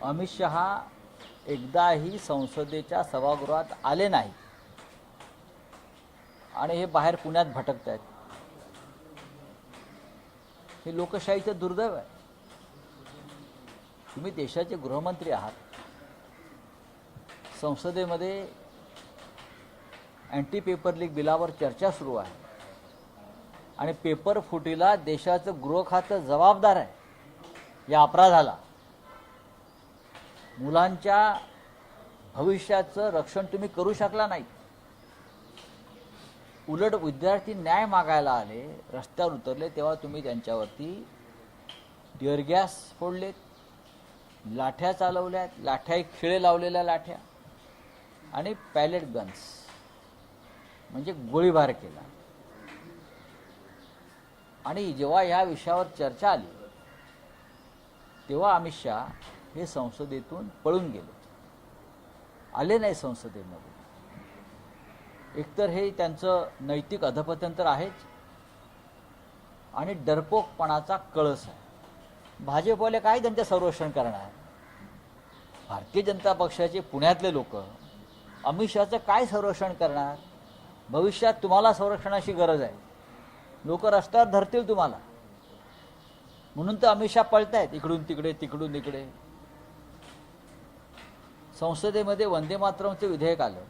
अमित शहा एकदाही संसदेच्या सभागृहात आले नाही आणि हे बाहेर पुण्यात भटकत आहेत. हे लोकशाहीचं दुर्दैव आहे. तुम्ही देशाचे गृहमंत्री आहात. संसदेमध्ये अँटी पेपर लीक बिलावर चर्चा सुरू आहे आणि पेपर फुटीला देशाचं गृह खातं जबाबदार आहे या अपराधाला. मुलांच्या भविष्याचं रक्षण तुम्ही करू शकला नाही. उलट विद्यार्थी न्याय मागायला आले, रस्त्यावर उतरले, तेव्हा तुम्ही त्यांच्यावरती टिअर गॅस फोडलेत, लाठ्या चालवल्यात, लाठ्या खिळे लावलेल्या लाठ्या आणि पॅलेट गन्स म्हणजे गोळीबार केला. आणि जेव्हा या विषयावर चर्चा आली तेव्हा अमित शहा हे संसदेतून पळून गेले, आले नाही संसदेमध्ये. एकतर हे त्यांचं नैतिक अधपतन तर आहेच आणि डरपोकपणाचा कळस आहे. भाजपवाले काय त्यांचं संरक्षण करणार? भारतीय जनता पक्षाचे पुण्यातले लोक अमित शहाचं काय संरक्षण करणार? भविष्यात तुम्हाला संरक्षणाची गरज आहे. लोक रस्त्यावर धरतील तुम्हाला, म्हणून तर अमित शहा पळतायत इकडून तिकडे, तिकडून इकडे. संसदेमध्ये वंदे मातरमचं विधेयक आलं,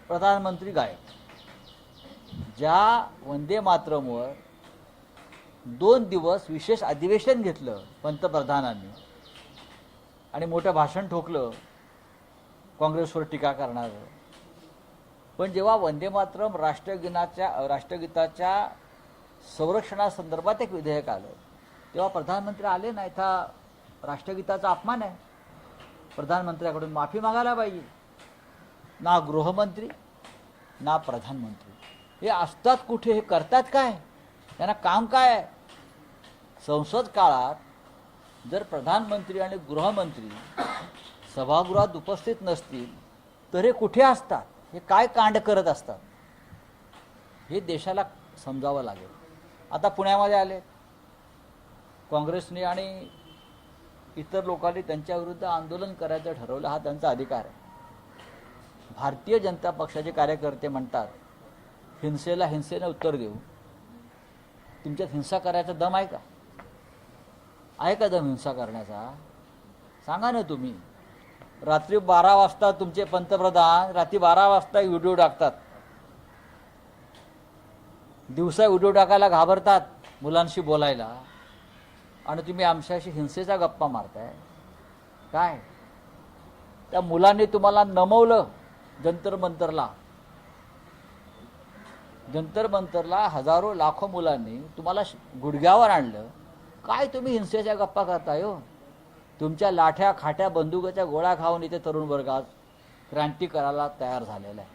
प्रधानमंत्री गायब. ज्या वंदे मातरमवर 2 दिवस विशेष अधिवेशन घेतलं पंतप्रधानांनी आणि मोठं भाषण ठोकलं काँग्रेसवर टीका करणारं, पण जेव्हा वंदे मातरम राष्ट्रगीताच्या संरक्षणासंदर्भात एक विधेयक आलं तेव्हा प्रधानमंत्री आले नाहीत. हा राष्ट्रगीताचा अपमान आहे. प्रधानमंत्र्याकडून माफी मागायला पाहिजे. ना गृहमंत्री ना प्रधानमंत्री हे असतात कुठे? हे करतात काय? त्यांना काम काय आहे? संसद काळात जर प्रधानमंत्री आणि गृहमंत्री सभागृहात उपस्थित नसतील तर हे कुठे असतात? हे काय कांड करत असतात? हे देशाला समजावं लागेल. आता पुण्यामध्ये आले काँग्रेसने आणि इतर लोकांनी त्यांच्याविरुद्ध आंदोलन करायचं ठरवलं. हा त्यांचा अधिकार आहे. भारतीय जनता पक्षाचे कार्यकर्ते म्हणतात हिंसेला हिंसेने उत्तर देऊ. तुमच्यात हिंसा करायचा दम आहे का? आहे का दम हिंसा करण्याचा? सांगा ना तुम्ही. रात्री 12 वाजता तुमचे पंतप्रधान रात्री 12 वाजता व्हिडिओ टाकतात. दिवसा व्हिडिओ टाकायला घाबरतात मुलांशी बोलायला आणि तुम्ही आमच्याशी हिंसेचा गप्पा मारताय. काय त्या मुलांनी तुम्हाला नमवलं जंतर मंतरला. जंतर मंतरला हजारो लाखो मुलांनी तुम्हाला गुडघ्यावर आणलं. काय तुम्ही हिंसेच्या गप्पा करताय हो? तुमच्या लाठ्या खाट्या बंदुकाच्या गोळ्या खाऊन इथे तरुण वर्ग आज क्रांती करायला तयार झालेला आहे.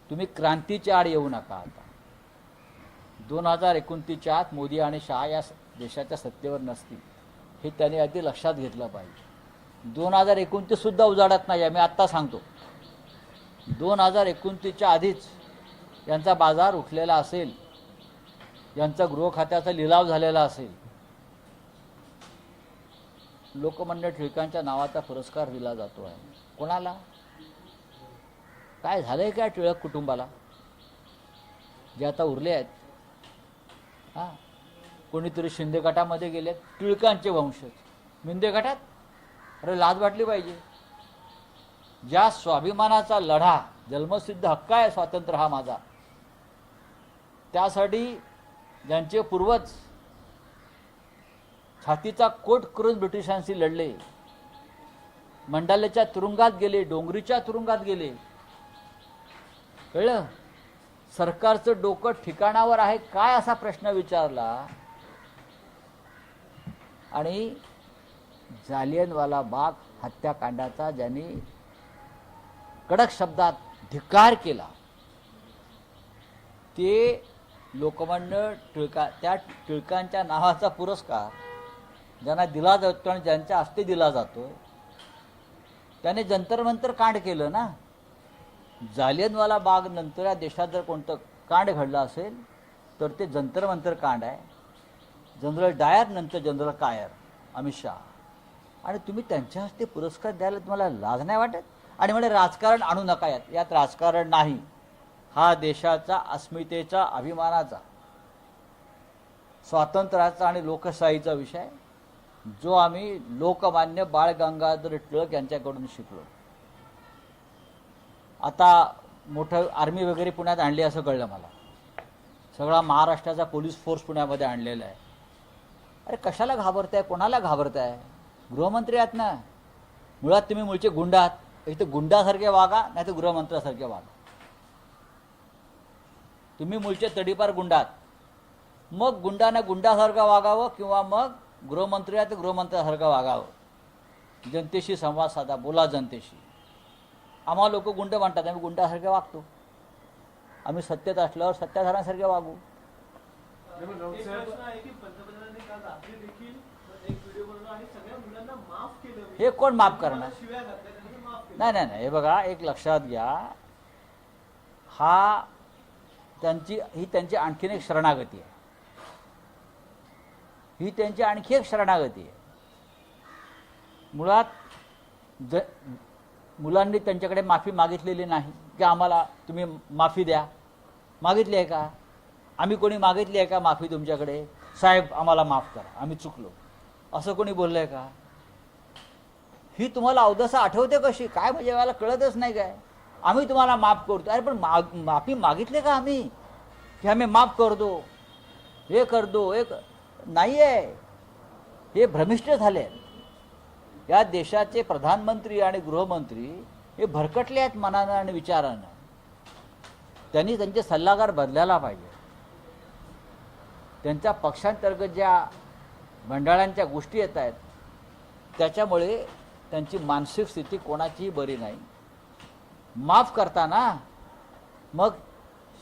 तुम्ही क्रांतीच्या आड येऊ नका. आता 2029च्या आत मोदी आणि शहा या देशाच्या सत्तेवर नसतील हे त्यांनी आधी लक्षात घेतलं पाहिजे. 2029 सुद्धा उजाडत नाही आहे. मी आत्ता सांगतो 2029च्या आधीच यांचा बाजार उठलेला असेल, यांचा गृह खात्याचा लिलाव झालेला असेल. लोकमान्य टिळकांच्या नावाचा पुरस्कार दिला जातो आहे. कोणाला? काय झालंय काय टिळक कुटुंबाला जे आता उरले आहेत? हां, कोणीतरी शिंदे गटामध्ये गेलेत टिळकांचे वंशज. शिंदे गटात? अरे लाज वाटली पाहिजे. ज्या स्वाभिमानाचा लढा, जन्मसिद्ध हक्क आहे स्वातंत्र्य हा माझा, त्यासाठी ज्यांचे पूर्वज छातीचा कोट करून ब्रिटिशांशी लढले, मंडालेच्या तुरुंगात गेले, डोंगरीच्या तुरुंगात गेले. कळलं? सरकारचं डोकं ठिकाणावर आहे काय असा प्रश्न विचारला आणि जालियनवाला बाग हत्याकांडाचा ज्यांनी कडक शब्दात धिक्कार केला ते लोकमान्य त्या टिळकांच्या नावाचा पुरस्कार ज्यांना दिला जातो आणि ज्यांच्या हस्ते दिला जातो त्याने जंतर मंतर कांड केलं ना. जालियनवाला बाग नंतर या देशात जर कोणतं कांड घडलं असेल तर ते जंतर मंतर कांड आहे. जनरल डायर नंतर जनरल कायर अमित शहा, आणि तुम्ही त्यांच्या हस्ते पुरस्कार द्यायला तुम्हाला लाज नाही वाटत? आणि म्हणजे राजकारण आणू नका यात, यात राजकारण नाही. हा देशाचा अस्मितेचा, अभिमानाचा, स्वातंत्र्याचा आणि लोकशाहीचा विषय, जो आम्ही लोकमान्य बाळ गंगाधर टिळक यांच्याकडून शिकलो. आता मोठं आर्मी वगैरे पुण्यात आणली असं कळलं मला. सगळा महाराष्ट्राचा पोलीस फोर्स पुण्यामध्ये आणलेला आहे. अरे कशाला घाबरताय? कोणाला घाबरताय? गृहमंत्री आहात ना. मुळात तुम्ही मूळचे गुंड आहात. एक तर गुंडासारखे वागा, नाही तर गृहमंत्र्यासारखे वागा. तुम्ही मूळचे तडीपार गुंड आहात. मग गुंडाने गुंडासारखं वागावं किंवा मग गृहमंत्री आहे तर गृहमंत्र्यासारखं वागावं. जनतेशी संवाद साधा, बोला जनतेशी. आम्हाला लोक गुंड म्हणतात, आम्ही गुंडासारखे वागतो. आम्ही सत्तेत असल्यावर सत्ताधाऱ्यांसारखे वागू. हे कोण माफ करणार? नाही नाही नाही, हे बघा, एक लक्षात घ्या, ही त्यांची आणखीन एक शरणागती आहे. ही त्यांची आणखी एक शरणागती आहे. मुळात मुलांनी त्यांच्याकडे माफी मागितलेली नाही की आम्हाला तुम्ही माफी द्या. मागितली आहे का? आम्ही कोणी मागितली आहे का माफी तुमच्याकडे? साहेब आम्हाला माफ करा, आम्ही चुकलो, असं कोणी बोललंय का? ही तुम्हाला अवदसा आठवते कशी काय? म्हणजे मला कळतच नाही काय. आम्ही तुम्हाला माफ करतो. अरे पण माफी मागितली का आम्ही की आम्ही माफ करतो, हे करतो? एक नाही आहे. हे भ्रमिष्ठ झाले. या देशाचे प्रधानमंत्री आणि गृहमंत्री हे भरकटले आहेत मनानं आणि विचारानं. त्यांनी त्यांचे सल्लागार बदलायला पाहिजे. त्यांच्या पक्षांतर्गत ज्या मंडळांच्या गोष्टी येत आहेत त्याच्यामुळे त्यांची मानसिक स्थिती कोणाचीही बरी नाही. माफ करताना मग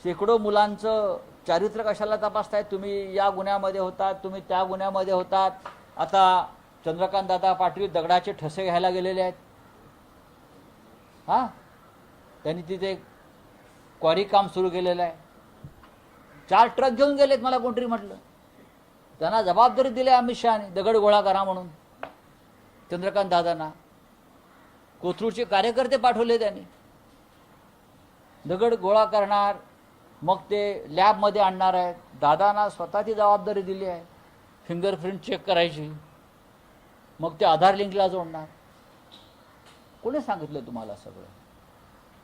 शेकडो मुलांचं चारित्र्य कशाला तपासताय? तुम्ही या गुन्ह्यामध्ये होतात, तुम्ही त्या गुन्ह्यामध्ये होतात. आता चंद्रकांत दादा पाटील दगडाचे ठसे घ्यायला गेलेले आहेत. हां, त्यांनी तिथे क्वारी काम सुरू केलेलं आहे. 4 ट्रक घेऊन गेलेत, मला कोणतरी म्हटलं. त्यांना जबाबदारी दिली अमित शहाने, दगड गोळा करा म्हणून. चंद्रकांत दादांना कोथरूडचे कार्यकर्ते पाठवले त्यांनी. दगड गोळा करणार, मग ते लॅबमध्ये आणणार आहेत. दादांना स्वतःची जबाबदारी दिली आहे, फिंगरप्रिंट चेक करायची, मग ते आधार लिंकला जोडणार. कोणी सांगितलं तुम्हाला सगळं?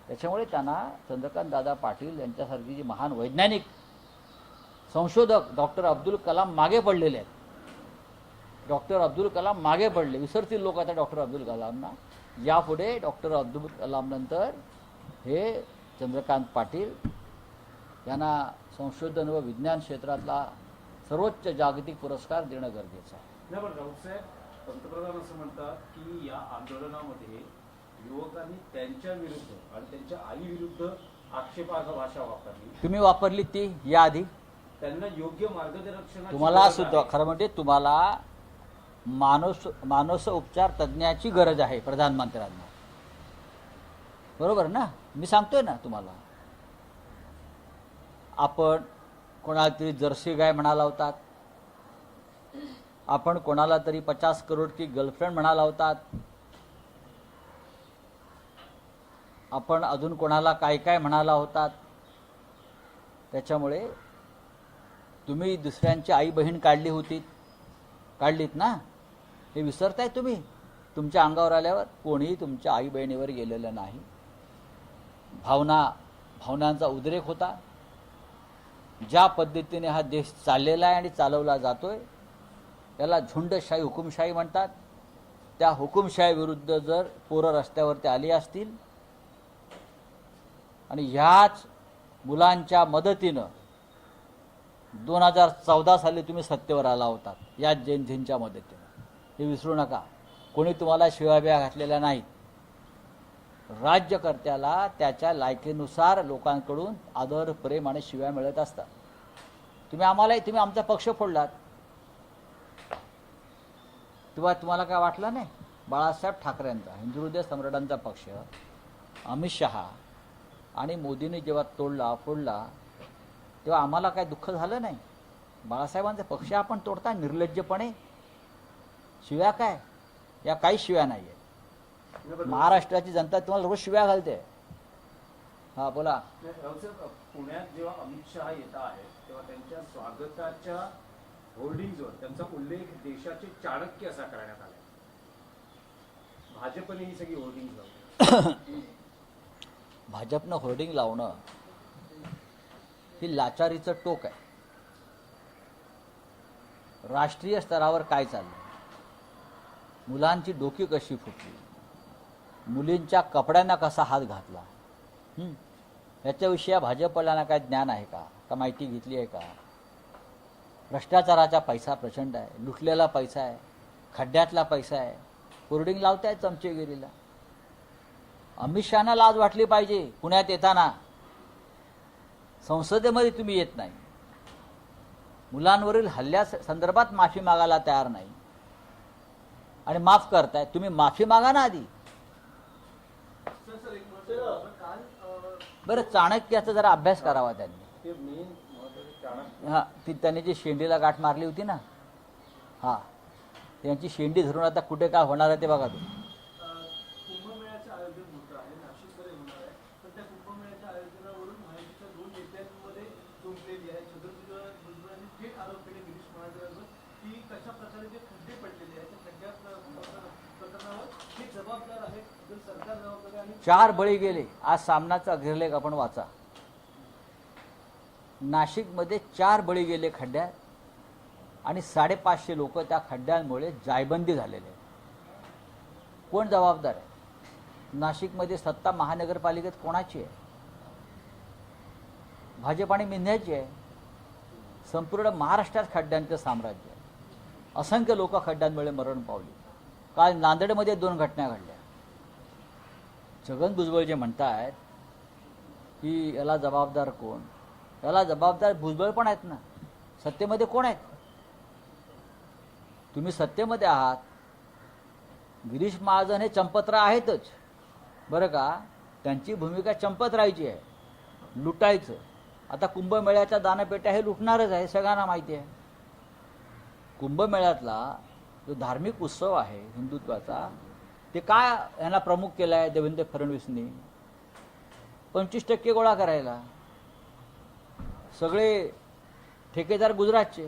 त्याच्यामुळे त्यांना चंद्रकांत दादा पाटील यांच्यासारखी जी महान वैज्ञानिक संशोधक डॉक्टर अब्दुल कलाम मागे पडलेले आहेत. डॉक्टर अब्दुल कलाम मागे पडले. विसरतील लोक आता डॉक्टर अब्दुल कलामना. यापुढे डॉक्टर अब्दुल कलाम नंतर हे चंद्रकांत पाटील यांना संशोधन व विज्ञान क्षेत्रातला सर्वोच्च जागतिक पुरस्कार देणं गरजेचं आहे. नाही, पण राऊतसाहेब, पंतप्रधान असं म्हणतात की या आंदोलनामध्ये युवकांनी त्यांच्या विरुद्ध आणि त्यांच्या आई विरुद्ध आक्षेपार्ह भाषा वापरली. तुम्ही वापरली ती याआधी? त्यांना योग्य मार्गदर्शन तुम्हाला सुद्धा खरं म्हणजे तुम्हाला मानस उपचार तज्ज्ञाची गरज आहे प्रधानमंत्र्यांना. बरोबर ना? मी सांगतोय ना तुम्हाला. आपण कोणाला तरी जर्सी गाय म्हणाला होतात, आपण कोणाला तरी 50 करोड की गर्लफ्रेंड म्हणाला होतात, आपण अजून कोणाला काय काय म्हणाला होतात. त्याच्यामुळे तुम्ही दुसऱ्यांची आई बहीण काढलीत ना, हे विसरताय तुम्ही. तुमच्या अंगावर आल्यावर कोणीही तुमच्या आई बहिणीवर गेलेलं नाही. भावनांचा उद्रेक होता. ज्या पद्धतीने हा देश चाललेला आहे आणि चालवला जातोय त्याला झुंडशाही, हुकुमशाही म्हणतात. त्या हुकुमशाही विरुद्ध जर पोरं रस्त्यावरती आली असतील आणि ह्याच मुलांच्या मदतीनं 2014 साली तुम्ही सत्तेवर आला होतात, याच जयंतींच्या मदतीनं, हे विसरू नका. कोणी तुम्हाला शिवाब्या घातलेल्या नाहीत. राज्यकर्त्याला त्याच्या लायकीनुसार लोकांकडून आदर, प्रेम आणि शिव्या मिळत असतात. तुम्ही आमचा पक्ष फोडलात तेव्हा तुम्हाला काय वाटलं नाही? बाळासाहेब ठाकरेंचा, हिंदू हृदय सम्राटांचा पक्ष, अमित शहा आणि मोदींनी जेव्हा फोडला तेव्हा आम्हाला काय दुःख झालं नाही? बाळासाहेबांचा पक्ष आपण तोडता निर्लज्जपणे, शिव्या काय? या काही शिव्या नाही आहेत. महाराष्ट्राची जनता तुम्हाला रोज शिव्या घालते. हा बोला. रावसाहेब, पुण्यात जेव्हा अमित शहा येत आहेत तेव्हा त्यांच्या स्वागताच्या होर्डिंगवर त्यांचा उल्लेख देशाचे चाणक्य असा करण्यात आला. भाजपने ही सगळी होर्डिंग लावली. भाजपनं होर्डिंग लावणं ही लाचारीचं टोक आहे. राष्ट्रीय स्तरावर काय चाललं, मुलांची डोकी कशी फुटली, मुलींच्या कपड्यांना कसा हात घातला, याच्याविषयी भाजपला काय ज्ञान आहे का माहिती घेतली आहे का? भ्रष्टाचाराचा पैसा प्रचंड आहे, लुटलेला पैसा आहे, खड्ड्यातला पैसा आहे. होर्डिंग लावतायत चमचेगिरीला. अमित शहाना लाज वाटली पाहिजे. पुण्यात येताना संसदेमध्ये तुम्ही येत नाही, मुलांवरील हल्ल्या संदर्भात माफी मागायला तयार नाही आणि माफ करताय. तुम्ही माफी मागा ना आधी. बरं, चाणक्याचा जरा अभ्यास करावा त्यांनी. ते मेन महत्त्वाचे चाणक्य. हा, ती त्यांनी जी शेंडीला गाठ मारली होती ना, हा, त्यांची शेंडी धरून आता कुठे काय होणार आहे ते बघा तुम्ही. कुंभमेळ्याचं आयोजन होतं आहे, नाशिकमध्ये होणार आहे, पण त्या कुंभमेळ्याच्या आयोजनावरून महायुतीच्या 2 नेत्यांमध्ये जुंपलेली आहे. छत्रपती भुजबळांनी थेट आरोप केले गिरीश महाजनांवर की कशा प्रकारे जे खड्डे पडलेले आहेत त्या प्रकरणावर हे जबाबदार आहेत, जर सरकार जबाबदार आहे. आणि 4 बळी गेले. आज सामनाचा अग्रलेख आपण वाचा. नाशिकमध्ये 4 बळी गेले खड्ड्यात आणि 550 लोक त्या खड्ड्यांमुळे जायबंदी झालेले आहेत. कोण जबाबदार आहे? नाशिकमध्ये सत्ता महानगरपालिकेत कोणाची आहे? भाजप आणि मिंध्याची आहे. संपूर्ण महाराष्ट्रात खड्ड्यांचं साम्राज्य आहे. असंख्य लोक खड्ड्यांमुळे मरण पावली. काल नांदेडमध्ये 2 घटना घडल्या. छगन भुजबळ जे म्हणतायत की याला जबाबदार कोण, याला जबाबदार भुजबळ पण आहेत ना. सत्तेमध्ये कोण आहेत? तुम्ही सत्तेमध्ये आहात. गिरीश महाजन हे चंपतराय आहेतच बरं का. त्यांची भूमिका चंपतरायची आहे, लुटायचं. आता कुंभमेळ्याच्या दानपेट्या हे लुटणारच आहे, सगळ्यांना माहिती आहे. कुंभमेळ्यातला जो धार्मिक उत्सव आहे हिंदुत्वाचा, ते काय यांना प्रमुख केला आहे देवेंद्र फडणवीसनी? 25% गोळा करायला. सगळे ठेकेदार गुजरातचे,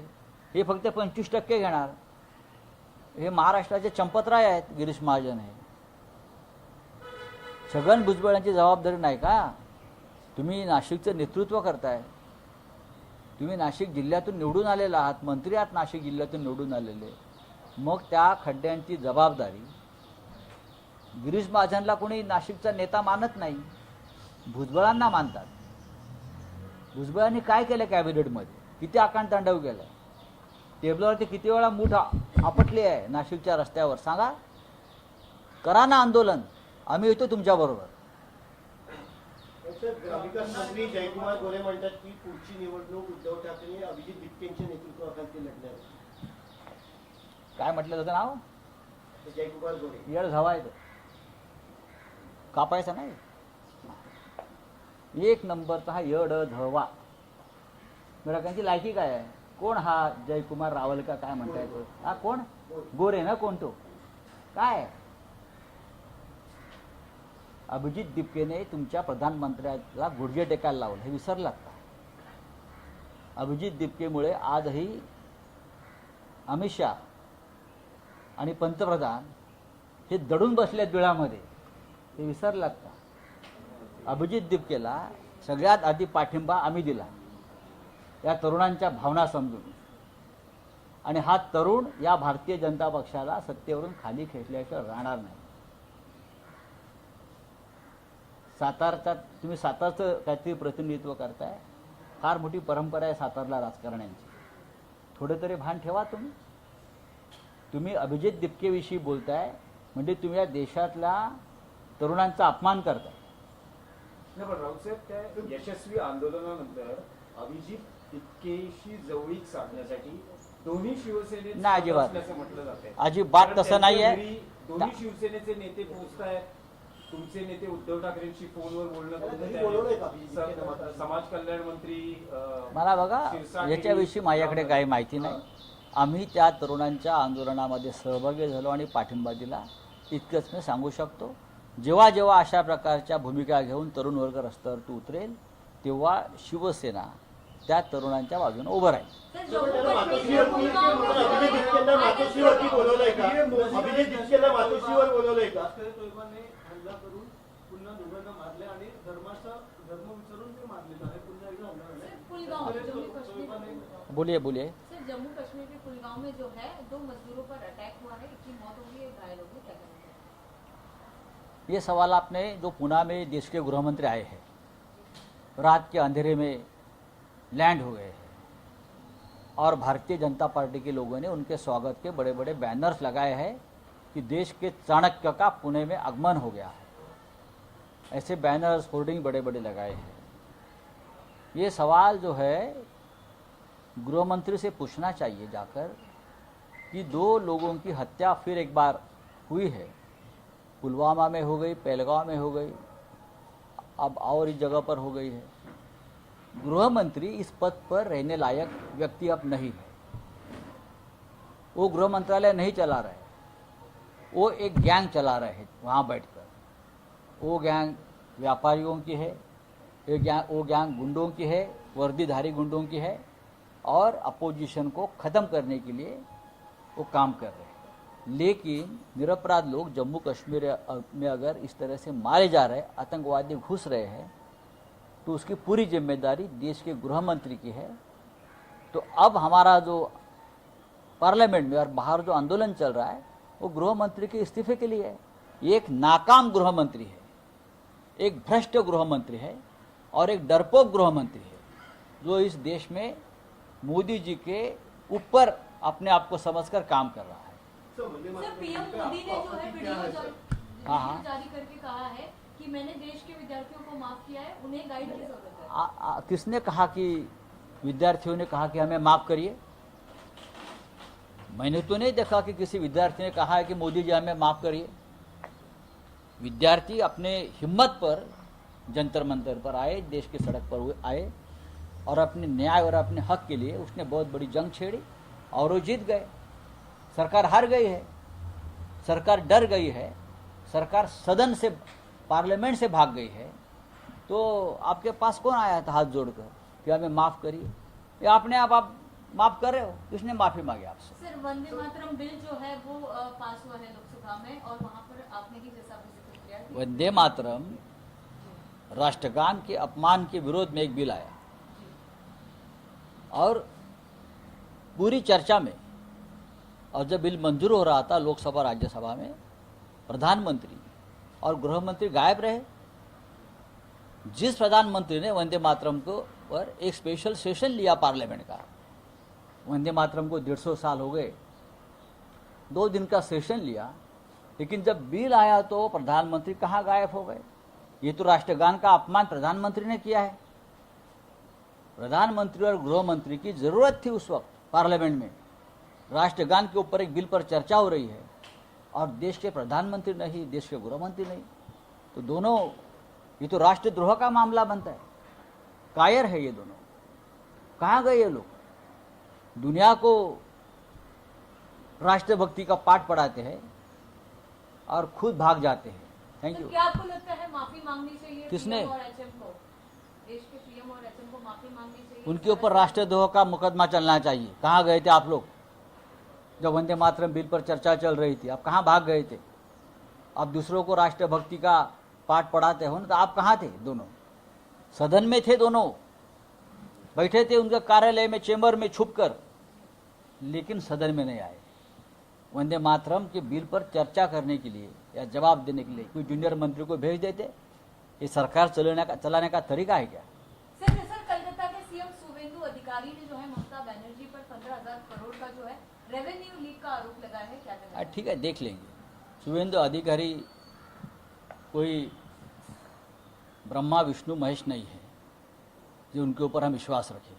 हे फक्त 25% घेणार. हे महाराष्ट्राचे चंपतराय आहेत गिरीश महाजन. हे छगन भुजबळ यांची जबाबदारी नाही का? तुम्ही नाशिकचं नेतृत्व करताय. तुम्ही नाशिक जिल्ह्यातून निवडून आलेला आहात, मंत्री आहात नाशिक जिल्ह्यातून निवडून आलेले. मग त्या खड्ड्यांची जबाबदारी गिरीश महाजनला कोणी नाशिकचा नेता मानत नाही, भुजबळांना मानतात. भुजबळांनी काय केलं कॅबिनेटमध्ये? किती आकांडतांडव केलं? टेबलावरती किती वेळा मूठ आपटली आहे नाशिकच्या रस्त्यावर? सांगा. करा ना आंदोलन, आम्ही येतो तुमच्याबरोबर. विकास मंत्री जयकुमार गोरे म्हणतात की पुढची निवडणूक उद्धव ठाकरे अभिजित दिपकेंच्या नेतृत्वाखाली लढणार आहे. काय म्हटलं त्याचं नाव? जयकुमार गोरे. येड झवायचं, कापायचा नाही. 1 नंबरचा हा येड झवा. बरं, त्यांची लायकी काय आहे? कोण हा जयकुमार रावल का काय म्हणता येतो? हा कोण? गोरे ना. कोण तो? काय? अभिजित दिपकेने तुमच्या प्रधानमंत्र्याला गुडघे टेकायला लावलं, हे विसरलात का? अभिजित दिपकेमुळे आजही अमित शहा आणि पंतप्रधान हे दडून बसलेत बिळामध्ये, हे विसरलात का? अभिजित दिपकेला सगळ्यात आधी पाठिंबा आम्ही दिला, या तरुणांच्या भावना समजून. आणि हा तरुण या भारतीय जनता पक्षाला सत्तेवरून खाली खेचल्याशिवाय राहणार नाही. सातारचा तुम्ही सातारचं काहीतरी प्रतिनिधित्व करताय. फार मोठी परंपरा आहे सातारला राजकारण्यांची. थोडं तरी भान ठेवा तुम्ही. तुम्ही अभिजित दिपकेविषयी बोलताय म्हणजे तुम्ही या देशातल्या तरुणांचा अपमान करताय. नाही, पण राऊतसाहेब, त्या यशस्वी आंदोलनानंतर अभिजित दिपकेशी जवळीक साधण्यासाठी दोन्ही शिवसेनेत नाही, अजिबात असल्याचं म्हटलं जातंय. अजिबात तसं नाही आहे. दोन्ही शिवसेनेचे नेते पोहोचतायत. तुमचे नेते उद्धव ठाकरेंशी फोनवर बोलणं करून घरी बोलवलंय का अभिजित दिपकेंना? समाज कल्याण मंत्री मला बघा शिरसाट याच्याविषयी माझ्याकडे काही माहिती नाही. आम्ही त्या तरुणांच्या आंदोलनामध्ये सहभागी झालो आणि पाठिंबा दिला, इतकंच मी सांगू शकतो. जेव्हा जेव्हा अशा प्रकारच्या भूमिका घेऊन तरुण वर्ग रस्त्यावरती उतरेल तेव्हा शिवसेना त्या तरुणांच्या बाजूने उभं राहील. त्याला अभिजित दिपकेंना मातोश्रीवरती बोलवलंय का? अभिजित दिपकेंना मातोश्रीवर बोलवलंय का? लष्करी तोयबाने हल्ला करून पुन्हा दोघांना मारले आणि धर्म विचारून ते मारलेलं आहे. पुन्हा एकदा हल्ला झालाय. पुलगांव, लष्करी जम्मू तोयबाने कश्मीर बोलिए बोलिए. सर, जम्मू कश्मीर के कुलगांव में जो है 2 मजदूरों पर अटैक हुआ है, एक की मौत हो गई, एक घायल हो गई, क्या करेंगे? ये सवाल आपने जो पुणे में देश के गृह मंत्री आए हैं, रात के अंधेरे में लैंड हुए हैं और भारतीय जनता पार्टी के लोगों ने उनके स्वागत के बड़े बड़े बैनर्स लगाए हैं कि देश के चाणक्य का पुणे में आगमन हो गया है. ऐसे बैनर्स होर्डिंग बड़े बड़े लगाए हैं. ये सवाल जो है गृह मंत्री से पूछना चाहिए जाकर कि 2 लोगों की हत्या फिर एक बार हुई है. पुलवामा में हो गई, पहलगांव में हो गई, अब और इस जगह पर हो गई है. गृह मंत्री इस पद पर रहने लायक व्यक्ति अब नहीं है. वो गृह मंत्रालय नहीं चला रहे, वो एक गैंग चला रहे हैं वहाँ बैठकर. वो गैंग व्यापारियों की है, वो गैंग गुंडों की है, वर्दीधारी गुंडों की है और अपोजिशन को ख़त्म करने के लिए वो काम कर रहे हैं. लेकिन निरपराध लोग जम्मू कश्मीर में अगर इस तरह से मारे जा रहे, आतंकवादी घुस रहे हैं, तो उसकी पूरी जिम्मेदारी देश के गृह मंत्री की है. तो अब हमारा जो पार्लियामेंट में और बाहर जो आंदोलन चल रहा है वो गृह मंत्री के इस्तीफे के लिए है. ये एक नाकाम गृह मंत्री है, एक भ्रष्ट गृह मंत्री है और एक डरपोक गृह मंत्री है जो इस देश में मोदी जी के ऊपर अपने आप को समझकर काम कर रहा है. सर, पीएम मोदी ने जो है वीडियो जारी करके कहा है कि मैंने देश के विद्यार्थियों को माफ किया है, उन्हें गाइड की जरूरत है. किसने कहा कि विद्यार्थियों ने कहा कि हमें माफ करिए? मैंने तो नहीं देखा कि किसी विद्यार्थी ने कहा है कि मोदी जी हमें माफ करिए. विद्यार्थी अपने हिम्मत पर जंतर मंतर पर आए, देश की सड़क पर आए और अपने न्याय और अपने हक के लिए उसने बहुत बड़ी जंग छेड़ी और वो जीत गए. सरकार हार गई है, सरकार डर गई है, सरकार सदन से, पार्लियामेंट से भाग गई है. तो आपके पास कौन आया था हाथ जोड़कर कि हमें माफ़ करिए? या अपने आप माफ़ कर रहे हो? किसने माफ़ी मांगी आपसे? सर, वंदे मातरम बिल जो है वो पास हुआ है लोकसभा में और वहाँ पर आपने किस हिसाब से प्रतिक्रिया दी? वंदे मातरम राष्ट्रगान के अपमान के विरोध में एक बिल आया और पूरी चर्चा में, और जब बिल मंजूर हो रहा था लोकसभा राज्यसभा में, प्रधानमंत्री और गृह मंत्री गायब रहे. जिस प्रधानमंत्री ने वंदे मातरम को पर एक स्पेशल सेशन लिया पार्लियामेंट का, वंदे मातरम को 150 साल हो गए, 2 दिन का सेशन लिया, लेकिन जब बिल आया तो प्रधानमंत्री कहाँ गायब हो गए? ये तो राष्ट्रगान का अपमान प्रधानमंत्री ने किया है. प्रधानमंत्री और गृह मंत्री की जरूरत थी उस वक्त पार्लियामेंट में. राष्ट्रगान के ऊपर एक बिल पर चर्चा हो रही है और देश के प्रधानमंत्री नहीं, देश के गृह मंत्री नहीं, तो दोनों, ये तो राष्ट्रद्रोह का मामला बनता है. कायर है ये दोनों. कहाँ गए ये लोग? दुनिया को राष्ट्रभक्ति का पाठ पढ़ाते हैं और खुद भाग जाते हैं. Thank you. क्या आपको लगता है माफी मांगनी चाहिए किसने? पीएम और एचएम को? देश के पीएम और एचएम को माफी मांगनी चाहिए? उनके ऊपर राष्ट्रद्रोह का मुकदमा चलना चाहिए. कहाँ गए थे आप लोग जब वंदे मातरम बिल पर चर्चा चल रही थी? आप कहाँ भाग गए थे? आप दूसरों को राष्ट्रभक्ति का पाठ पढ़ाते हो ना, तो आप कहाँ थे? दोनों सदन में थे, दोनों बैठे थे उनके कार्यालय में, चेंबर में छुपकर, लेकिन सदन में नहीं आए. वंदे मातरम के बिल पर चर्चा करने के लिए या जवाब देने के लिए कोई जूनियर मंत्री को भेज देते? ये सरकार चलाने का तरीका है क्या? सर, कलकत्ता के सीएम शुवेंदु अधिकारी ने जो है ममता बनर्जी पर 15,000 करोड़ का जो है रेवेन्यू लीक का आरोप लगाया है, क्या कहना है? ठीक है, देख लेंगे. शुवेंदु अधिकारी कोई ब्रह्मा विष्णु महेश नहीं है जो उनके ऊपर हम विश्वास रखें.